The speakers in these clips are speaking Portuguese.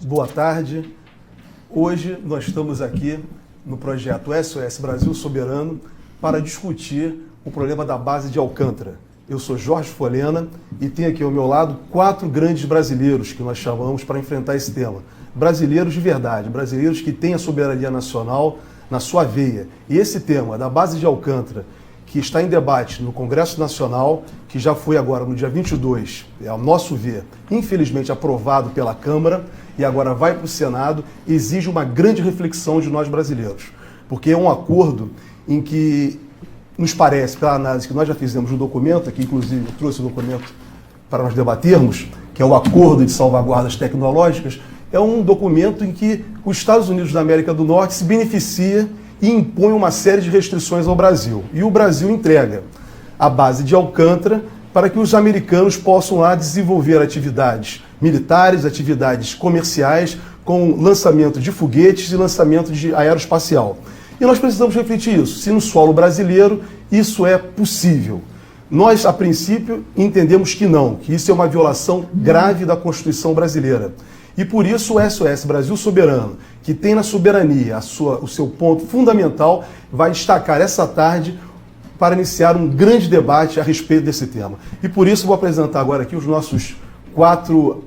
boa tarde. Hoje nós estamos aqui no projeto SOS Brasil Soberano para discutir o problema da base de Alcântara. Eu sou Jorge Folena e tenho aqui ao meu lado 4 grandes brasileiros que nós chamamos para enfrentar esse tema. Brasileiros de verdade, brasileiros que têm a soberania nacional na sua veia. E esse tema da base de Alcântara, que está em debate no Congresso Nacional, que já foi agora no dia 22, ao nosso ver, infelizmente aprovado pela Câmara e agora vai para o Senado, exige uma grande reflexão de nós brasileiros. Porque é um acordo em que nos parece, pela análise que nós já fizemos no documento, que inclusive eu trouxe o documento para nós debatermos, que é o Acordo de Salvaguardas Tecnológicas, é um documento em que os Estados Unidos da América do Norte se beneficia e impõe uma série de restrições ao Brasil. E o Brasil entrega a base de Alcântara para que os americanos possam lá desenvolver atividades militares, atividades comerciais, com lançamento de foguetes e lançamento de aeroespacial. E nós precisamos refletir isso, se no solo brasileiro isso é possível. Nós, a princípio, entendemos que não, que isso é uma violação grave da Constituição brasileira. E por isso o SOS Brasil Soberano, que tem na soberania o seu ponto fundamental, vai destacar essa tarde para iniciar um grande debate a respeito desse tema. E por isso vou apresentar agora aqui os nossos quatro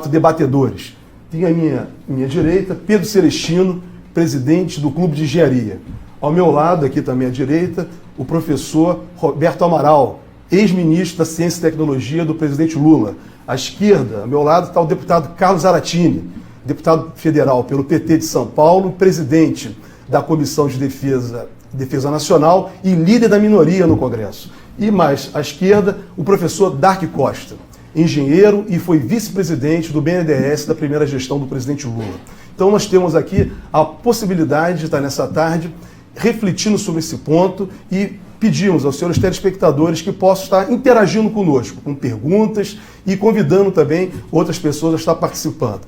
debatedores. Tem à minha direita Pedro Celestino, presidente do Clube de Engenharia. Ao meu lado, aqui também à direita, o professor Roberto Amaral, ex-ministro da Ciência e Tecnologia do presidente Lula. À esquerda, ao meu lado, está o deputado Carlos Zaratini, deputado federal pelo PT de São Paulo, presidente da Comissão de Defesa Nacional e líder da minoria no Congresso. E mais à esquerda, o professor Dark Costa, engenheiro e foi vice-presidente do BNDES da primeira gestão do presidente Lula. Então nós temos aqui a possibilidade de estar nessa tarde refletindo sobre esse ponto e pedimos aos senhores telespectadores que possam estar interagindo conosco, com perguntas e convidando também outras pessoas a estar participando.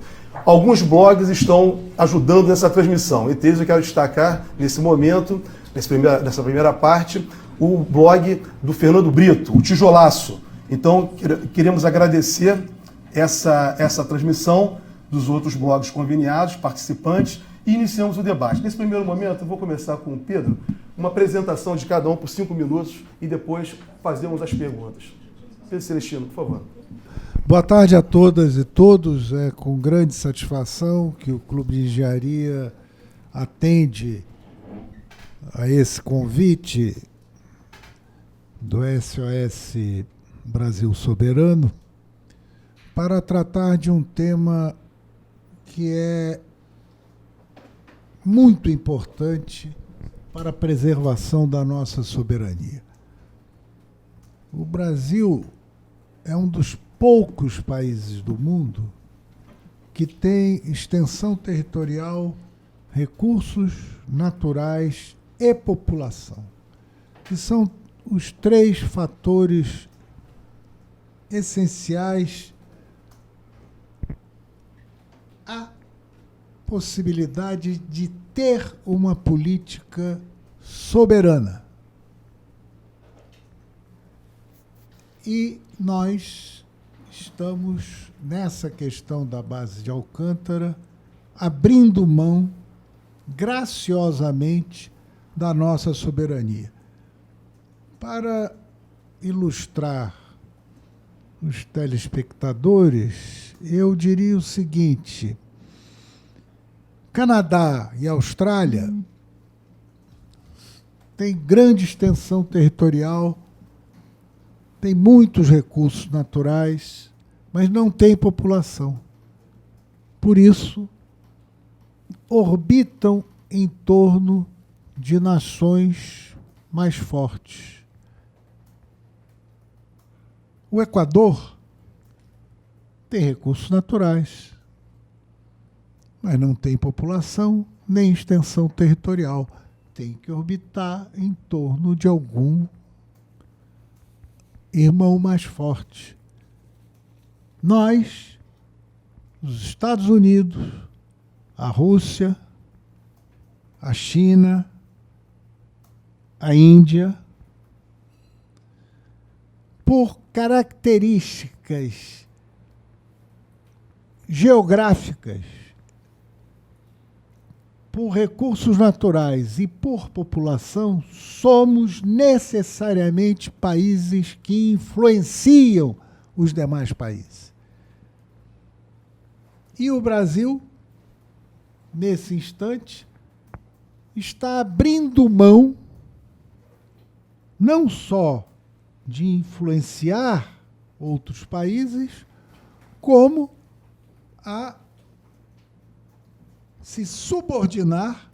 Alguns blogs estão ajudando nessa transmissão. Entre eles eu quero destacar, nesse momento, nessa primeira parte, o blog do Fernando Brito, o Tijolaço. Então, queremos agradecer essa transmissão dos outros blogs conveniados, participantes, e iniciamos o debate. Nesse primeiro momento, eu vou começar com o Pedro, uma apresentação de cada um por 5 minutos e depois fazemos as perguntas. Pedro Celestino, por favor. Boa tarde a todas e todos. É com grande satisfação que o Clube de Engenharia atende a esse convite do SOS Brasil Soberano para tratar de um tema que é muito importante para a preservação da nossa soberania. O Brasil é um dos poucos países do mundo que tem extensão territorial, recursos naturais e população, que são os 3 fatores essenciais à possibilidade de ter uma política soberana. E nós estamos, nessa questão da base de Alcântara, abrindo mão, graciosamente, da nossa soberania. Para ilustrar os telespectadores, eu diria o seguinte: Canadá e Austrália têm grande extensão territorial, têm muitos recursos naturais, mas não têm população. Por isso, orbitam em torno de nações mais fortes. O Equador tem recursos naturais, mas não tem população nem extensão territorial. Tem que orbitar em torno de algum irmão mais forte. Nós, os Estados Unidos, a Rússia, a China, a Índia, por características geográficas, por recursos naturais e por população, somos necessariamente países que influenciam os demais países. E o Brasil, nesse instante, está abrindo mão não só de influenciar outros países, como a se subordinar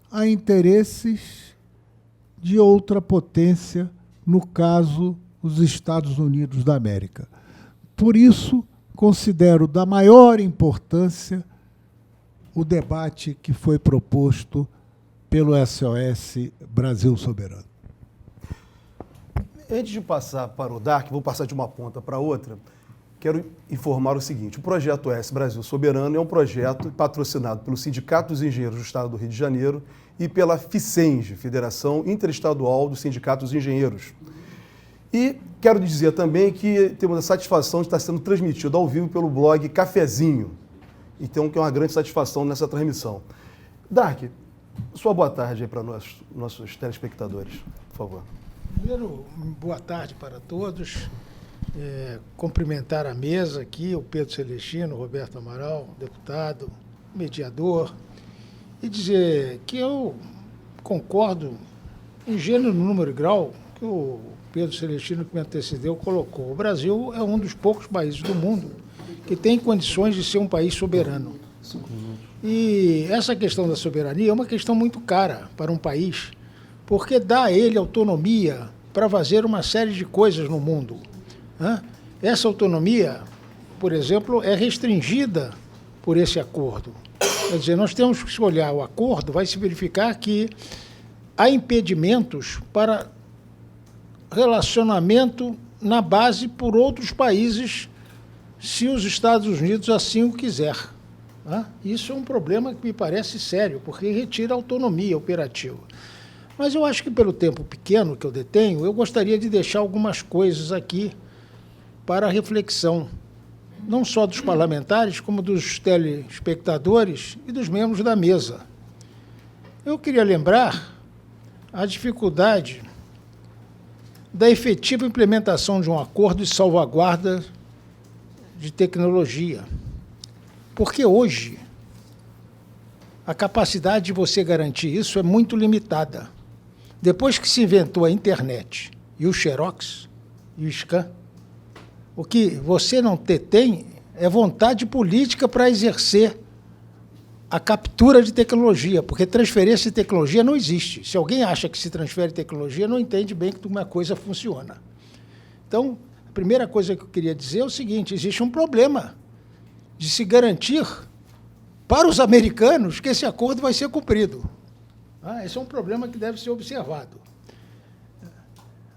a interesses de outra potência, no caso, os Estados Unidos da América. Por isso, considero da maior importância o debate que foi proposto pelo SOS Brasil Soberano. Antes de passar para o DARC, vou passar de uma ponta para outra, quero informar o seguinte: o projeto SOS Brasil Soberano é um projeto patrocinado pelo Sindicato dos Engenheiros do Estado do Rio de Janeiro e pela FICENGE, Federação Interestadual dos Sindicatos dos Engenheiros. E quero dizer também que temos a satisfação de estar sendo transmitido ao vivo pelo blog Cafezinho. Então, que é uma grande satisfação nessa transmissão. DARC, sua boa tarde aí para nossos telespectadores, por favor. Primeiro, boa tarde para todos. Cumprimentar a mesa aqui, o Pedro Celestino, o Roberto Amaral, deputado, mediador, e dizer que eu concordo em gênero, número e grau que o Pedro Celestino, que me antecedeu, colocou. O Brasil é um dos poucos países do mundo que tem condições de ser um país soberano. E essa questão da soberania é uma questão muito cara para um país, porque dá a ele autonomia para fazer uma série de coisas no mundo. Essa autonomia, por exemplo, é restringida por esse acordo. Quer dizer, nós temos que olhar o acordo, vai se verificar que há impedimentos para relacionamento na base por outros países, se os Estados Unidos assim o quiser. Isso é um problema que me parece sério, porque retira a autonomia operativa. Mas eu acho que, pelo tempo pequeno que eu detenho, eu gostaria de deixar algumas coisas aqui para reflexão, não só dos parlamentares, como dos telespectadores e dos membros da mesa. Eu queria lembrar a dificuldade da efetiva implementação de um acordo de salvaguarda de tecnologia. Porque hoje a capacidade de você garantir isso é muito limitada. Depois que se inventou a internet e o Xerox e o scan, o que você não tem é vontade política para exercer a captura de tecnologia, porque transferência de tecnologia não existe. Se alguém acha que se transfere tecnologia, não entende bem como a coisa funciona. Então, a primeira coisa que eu queria dizer é o seguinte: existe um problema de se garantir para os americanos que esse acordo vai ser cumprido. Esse é um problema que deve ser observado.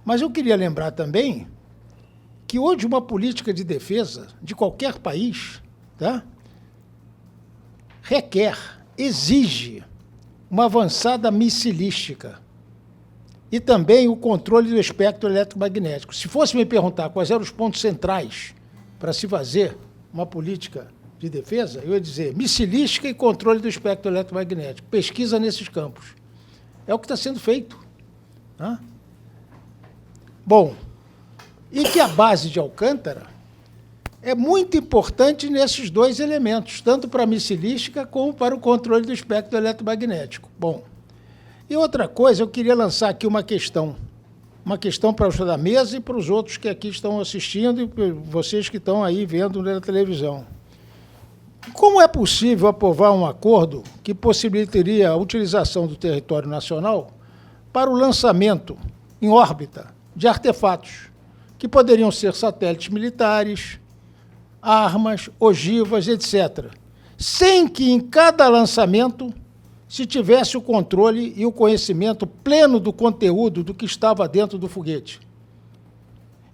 Mas eu queria lembrar também que hoje uma política de defesa de qualquer país requer, exige uma avançada missilística e também o controle do espectro eletromagnético. Se fosse me perguntar quais eram os pontos centrais para se fazer uma política de defesa, eu ia dizer missilística e controle do espectro eletromagnético. Pesquisa nesses campos. É o que está sendo feito. Bom, e que a base de Alcântara é muito importante nesses dois elementos, tanto para a missilística como para o controle do espectro eletromagnético. Bom, e outra coisa, eu queria lançar aqui uma questão para os da mesa e para os outros que aqui estão assistindo e vocês que estão aí vendo na televisão. Como é possível aprovar um acordo que possibilitaria a utilização do território nacional para o lançamento em órbita de artefatos, que poderiam ser satélites militares, armas, ogivas, etc., sem que em cada lançamento se tivesse o controle e o conhecimento pleno do conteúdo do que estava dentro do foguete?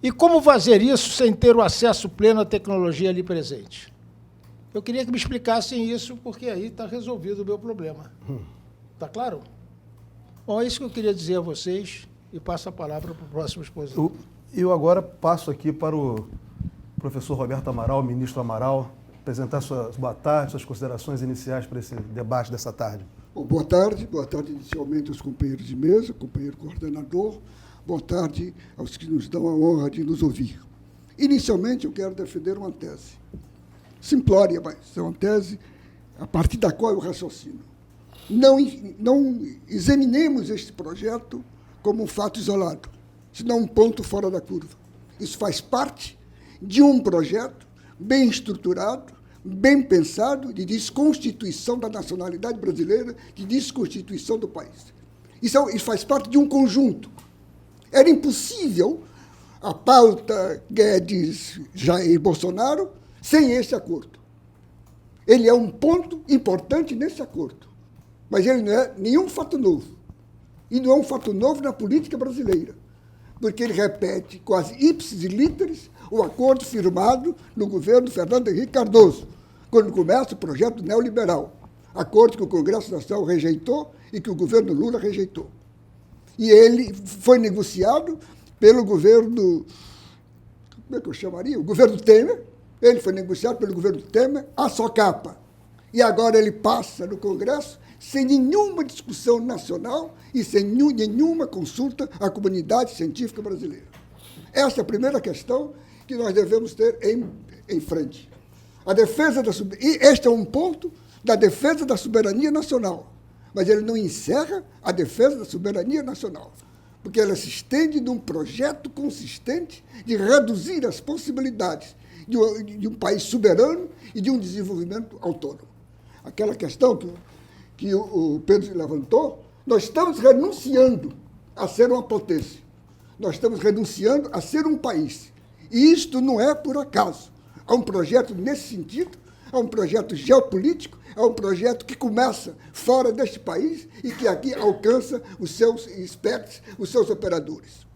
E como fazer isso sem ter o acesso pleno à tecnologia ali presente? Eu queria que me explicassem isso, porque aí está resolvido o meu problema. Está claro? Bom, é isso que eu queria dizer a vocês e passo a palavra para o próximo expositor. Eu agora passo aqui para o professor Roberto Amaral, ministro Amaral, apresentar boa tarde, suas considerações iniciais para esse debate dessa tarde. Bom, boa tarde inicialmente aos companheiros de mesa, companheiro coordenador, boa tarde aos que nos dão a honra de nos ouvir. Inicialmente, eu quero defender uma tese, simplória, mas é uma tese a partir da qual eu raciocino. Não examinemos este projeto como um fato isolado, senão um ponto fora da curva. Isso faz parte de um projeto bem estruturado, bem pensado, de desconstituição da nacionalidade brasileira, de desconstituição do país. Isso faz parte de um conjunto. Era impossível a pauta Guedes, Jair Bolsonaro sem esse acordo. Ele é um ponto importante nesse acordo, mas ele não é nenhum fato novo. E não é um fato novo na política brasileira, porque ele repete quase ipsis literis o acordo firmado no governo Fernando Henrique Cardoso, quando começa o projeto neoliberal, acordo que o Congresso Nacional rejeitou e que o governo Lula rejeitou. E ele foi negociado pelo governo, como é que eu chamaria? O governo Temer. Ele foi negociado pelo governo Temer à socapa. E agora ele passa no Congresso sem nenhuma discussão nacional e sem nenhuma consulta à comunidade científica brasileira. Essa é a primeira questão que nós devemos ter em frente. A defesa da e este é um ponto da defesa da soberania nacional, mas ele não encerra a defesa da soberania nacional, porque ela se estende num projeto consistente de reduzir as possibilidades de um país soberano e de um desenvolvimento autônomo. Aquela questão que o Pedro levantou, nós estamos renunciando a ser uma potência. Nós estamos renunciando a ser um país. E isto não é por acaso. Há um projeto nesse sentido, há um projeto geopolítico, há um projeto que começa fora deste país e que aqui alcança os seus espectros, os seus operadores.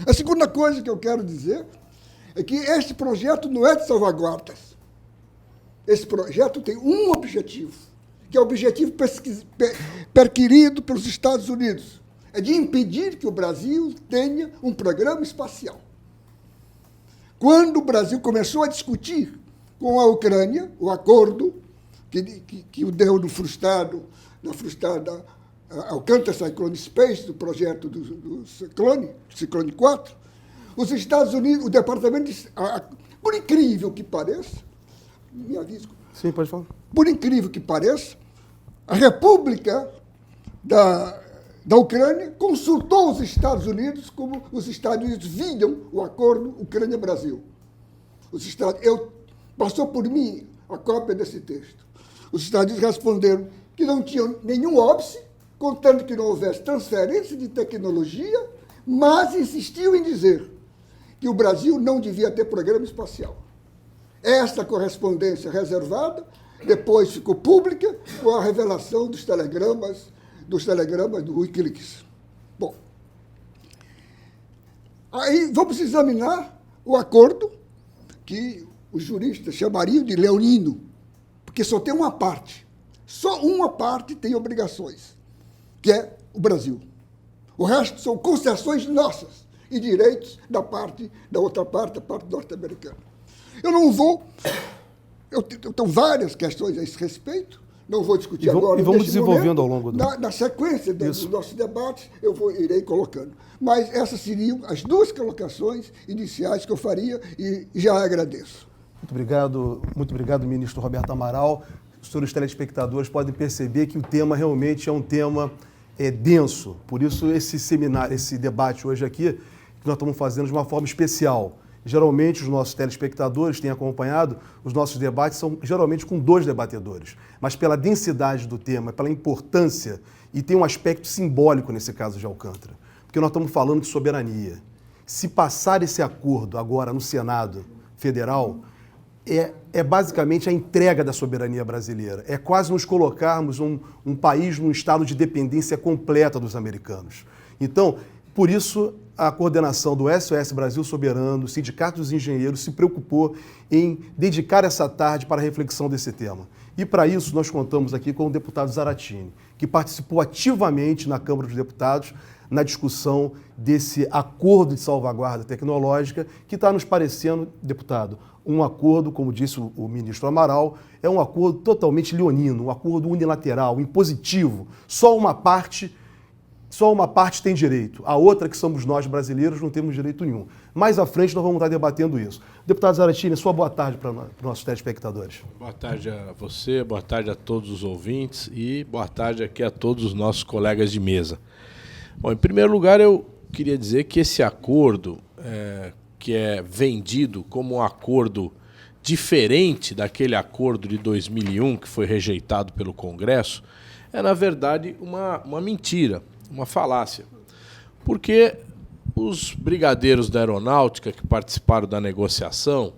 A segunda coisa que eu quero dizer é que este projeto não é de salvaguardas. Esse projeto tem um objetivo, que é o objetivo perquirido pelos Estados Unidos, é de impedir que o Brasil tenha um programa espacial. Quando o Brasil começou a discutir com a Ucrânia o acordo que o deu na frustrada Alcântara Cyclone Space, do projeto do Ciclone 4, os Estados Unidos, o Departamento de... Por incrível que pareça, me aviso. Sim, pode falar. Por incrível que pareça, a República da Ucrânia consultou os Estados Unidos como os Estados Unidos viam o acordo Ucrânia-Brasil. Passou por mim a cópia desse texto. Os Estados Unidos responderam que não tinham nenhum óbice, contanto que não houvesse transferência de tecnologia, mas insistiam em dizer que o Brasil não devia ter programa espacial. Esta correspondência reservada depois ficou pública com a revelação dos telegramas do Wikileaks. Bom, aí vamos examinar o acordo que os juristas chamariam de leonino, porque só tem uma parte. Só uma parte tem obrigações, que é o Brasil. O resto são concessões nossas e direitos da outra parte, da parte norte-americana. Eu tenho várias questões a esse respeito, não vou discutir agora. E vamos desenvolvendo momento, ao longo do... Na sequência do nosso debate, irei colocando. Mas essas seriam as duas colocações iniciais que eu faria e já agradeço. Muito obrigado, ministro Roberto Amaral. Os senhores telespectadores podem perceber que o tema realmente é um tema denso. Por isso, esse seminário, esse debate hoje aqui, que nós estamos fazendo de uma forma especial. Geralmente, os nossos telespectadores têm acompanhado, os nossos debates são geralmente com 2 debatedores. Mas pela densidade do tema, pela importância, e tem um aspecto simbólico nesse caso de Alcântara, porque nós estamos falando de soberania. Se passar esse acordo agora no Senado Federal, é basicamente a entrega da soberania brasileira. É quase nos colocarmos um país num estado de dependência completa dos americanos. Então, por isso, a coordenação do SOS Brasil Soberano, o Sindicato dos Engenheiros, se preocupou em dedicar essa tarde para a reflexão desse tema. E, para isso, nós contamos aqui com o deputado Zaratini, que participou ativamente na Câmara dos Deputados na discussão desse acordo de salvaguarda tecnológica que está nos parecendo, deputado, um acordo, como disse o ministro Amaral, é um acordo totalmente leonino, um acordo unilateral, impositivo. Só uma parte tem direito, a outra, que somos nós brasileiros, não temos direito nenhum. Mais à frente nós vamos estar debatendo isso. Deputado Zaratini, sua boa tarde para os nossos telespectadores. Boa tarde a você, boa tarde a todos os ouvintes e boa tarde aqui a todos os nossos colegas de mesa. Bom, em primeiro lugar, eu queria dizer que esse acordo, que é vendido como um acordo diferente daquele acordo de 2001 que foi rejeitado pelo Congresso, é, na verdade, uma mentira, uma falácia. Porque os brigadeiros da Aeronáutica que participaram da negociação,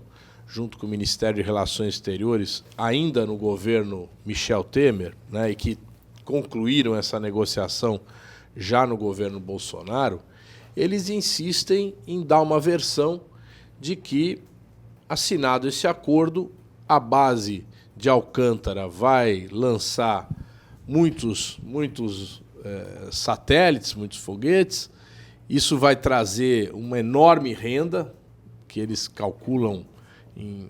junto com o Ministério de Relações Exteriores, ainda no governo Michel Temer, né, e que concluíram essa negociação já no governo Bolsonaro, eles insistem em dar uma versão de que, assinado esse acordo, a base de Alcântara vai lançar muitos satélites, muitos foguetes. Isso vai trazer uma enorme renda, que eles calculam em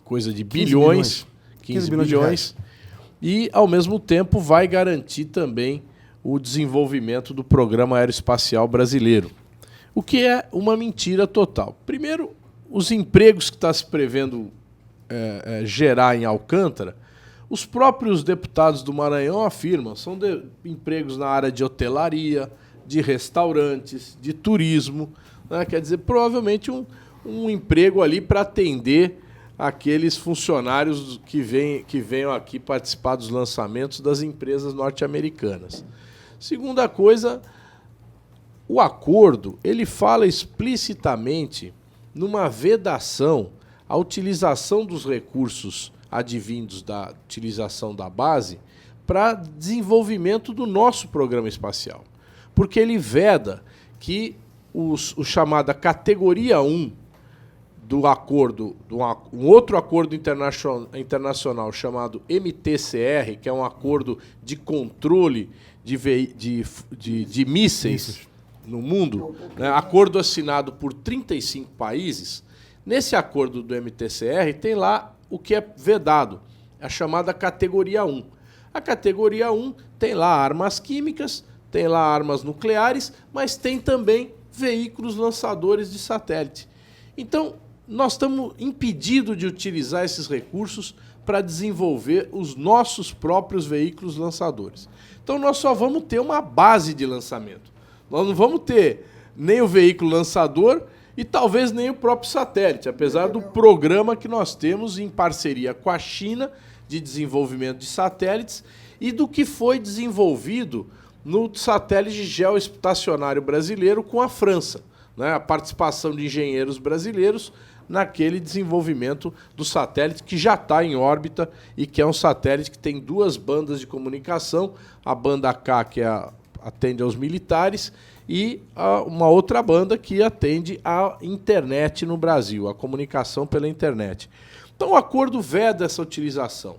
coisa de bilhões, 15 bilhões, e, ao mesmo tempo, vai garantir também o desenvolvimento do Programa Aeroespacial Brasileiro, o que é uma mentira total. Primeiro, os empregos que está se prevendo gerar em Alcântara, os próprios deputados do Maranhão afirmam, são empregos na área de hotelaria, de restaurantes, de turismo, né? Quer dizer, provavelmente um emprego ali para atender aqueles funcionários que venham aqui participar dos lançamentos das empresas norte-americanas. Segunda coisa, o acordo ele fala explicitamente numa vedação à utilização dos recursos advindos da utilização da base para desenvolvimento do nosso programa espacial. Porque ele veda que o chamada categoria 1 do acordo, um outro acordo internacional chamado MTCR, que é um acordo de controle de mísseis no mundo, né, acordo assinado por 35 países. Nesse acordo do MTCR tem lá o que é vedado, a chamada categoria 1. A categoria 1 tem lá armas químicas, tem lá armas nucleares, mas tem também veículos lançadores de satélite. Então, nós estamos impedidos de utilizar esses recursos para desenvolver os nossos próprios veículos lançadores. Então, nós só vamos ter uma base de lançamento. Nós não vamos ter nem o veículo lançador e talvez nem o próprio satélite, apesar do programa que nós temos em parceria com a China de desenvolvimento de satélites e do que foi desenvolvido no satélite geoestacionário brasileiro com a França, né? A participação de engenheiros brasileiros naquele desenvolvimento do satélite que já está em órbita e que é um satélite que tem duas bandas de comunicação, a banda K, que atende aos militares, e uma outra banda que atende à internet no Brasil, a comunicação pela internet. Então o acordo veda essa utilização.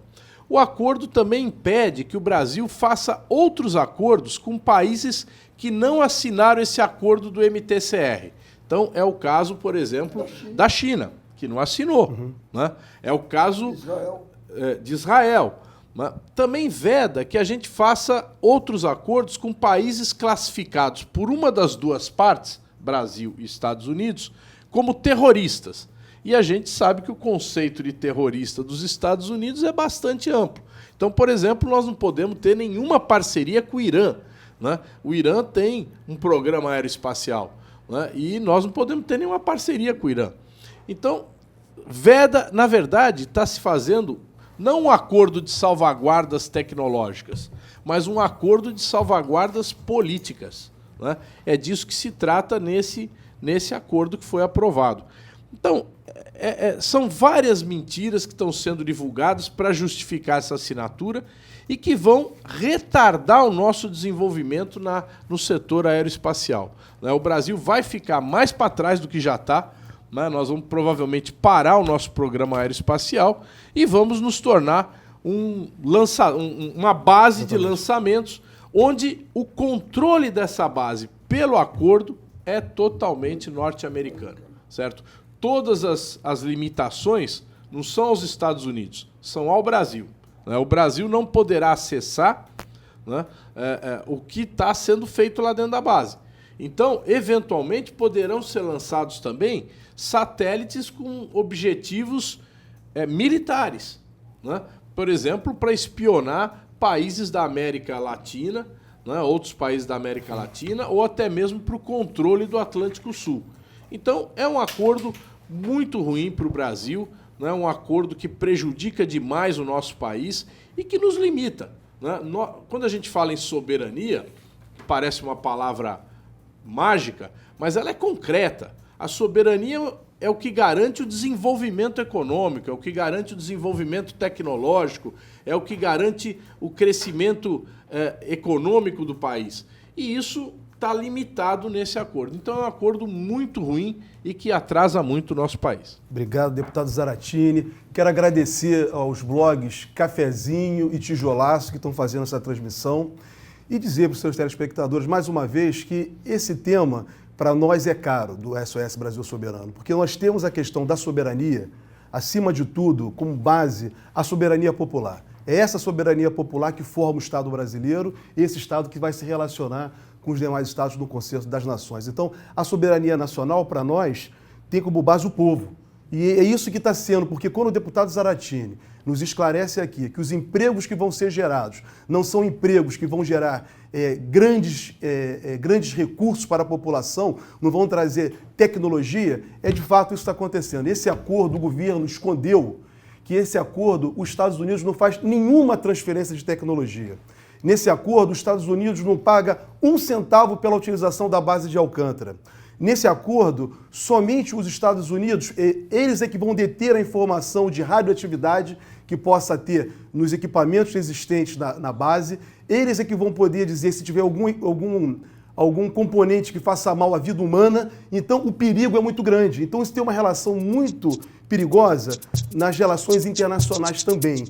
O acordo também impede que o Brasil faça outros acordos com países que não assinaram esse acordo do MTCR. Então, é o caso, por exemplo, da China, que não assinou. Né? É o caso de Israel. Né? Também veda que a gente faça outros acordos com países classificados por uma das duas partes, Brasil e Estados Unidos, como terroristas. E a gente sabe que o conceito de terrorista dos Estados Unidos é bastante amplo. Então, por exemplo, nós não podemos ter nenhuma parceria com o Irã. Né? O Irã tem um programa aeroespacial, né? E nós não podemos ter nenhuma parceria com o Irã. Então, veda, na verdade, está se fazendo não um acordo de salvaguardas tecnológicas, mas um acordo de salvaguardas políticas. Né? É disso que se trata nesse acordo que foi aprovado. Então, são várias mentiras que estão sendo divulgadas para justificar essa assinatura e que vão retardar o nosso desenvolvimento no setor aeroespacial. Né? O Brasil vai ficar mais para trás do que já está. Né? Nós vamos provavelmente parar o nosso programa aeroespacial e vamos nos tornar uma base de lançamentos onde o controle dessa base pelo acordo, é totalmente norte-americana, certo? Todas as limitações não são aos Estados Unidos, são ao Brasil. Né? O Brasil não poderá acessar, né, o que está sendo feito lá dentro da base. Então, eventualmente, poderão ser lançados também satélites com objetivos militares, né? Por exemplo, para espionar países da América Latina, né, outros países da América Latina, ou até mesmo para o controle do Atlântico Sul. Então, é um acordo muito ruim para o Brasil, né, um acordo que prejudica demais o nosso país e que nos limita. Né? Quando a gente fala em soberania, parece uma palavra mágica, mas ela é concreta. A soberania é o que garante o desenvolvimento econômico, é o que garante o desenvolvimento tecnológico, é o que garante o crescimento econômico do país. E isso está limitado nesse acordo. Então é um acordo muito ruim e que atrasa muito o nosso país. Obrigado, deputado Zaratini. Quero agradecer aos blogs Cafezinho e Tijolaço que estão fazendo essa transmissão e dizer para os seus telespectadores, mais uma vez, que esse tema, para nós, é caro, do SOS Brasil Soberano, porque nós temos a questão da soberania, acima de tudo, como base, a soberania popular. É essa soberania popular que forma o Estado brasileiro, esse Estado que vai se relacionar com os demais Estados do Concerto das Nações. Então, a soberania nacional, para nós, tem como base o povo. E é isso que está sendo, porque quando o deputado Zaratini nos esclarece aqui que os empregos que vão ser gerados não são empregos que vão gerar grandes recursos para a população, não vão trazer tecnologia, de fato isso está acontecendo. Esse acordo, o governo escondeu que esse acordo, os Estados Unidos não faz nenhuma transferência de tecnologia. Nesse acordo, os Estados Unidos não paga 1 centavo pela utilização da base de Alcântara. Nesse acordo, somente os Estados Unidos, eles é que vão deter a informação de radioatividade que possa ter nos equipamentos existentes na base, eles é que vão poder dizer se tiver algum componente que faça mal à vida humana, então o perigo é muito grande. Então isso tem uma relação muito perigosa nas relações internacionais também.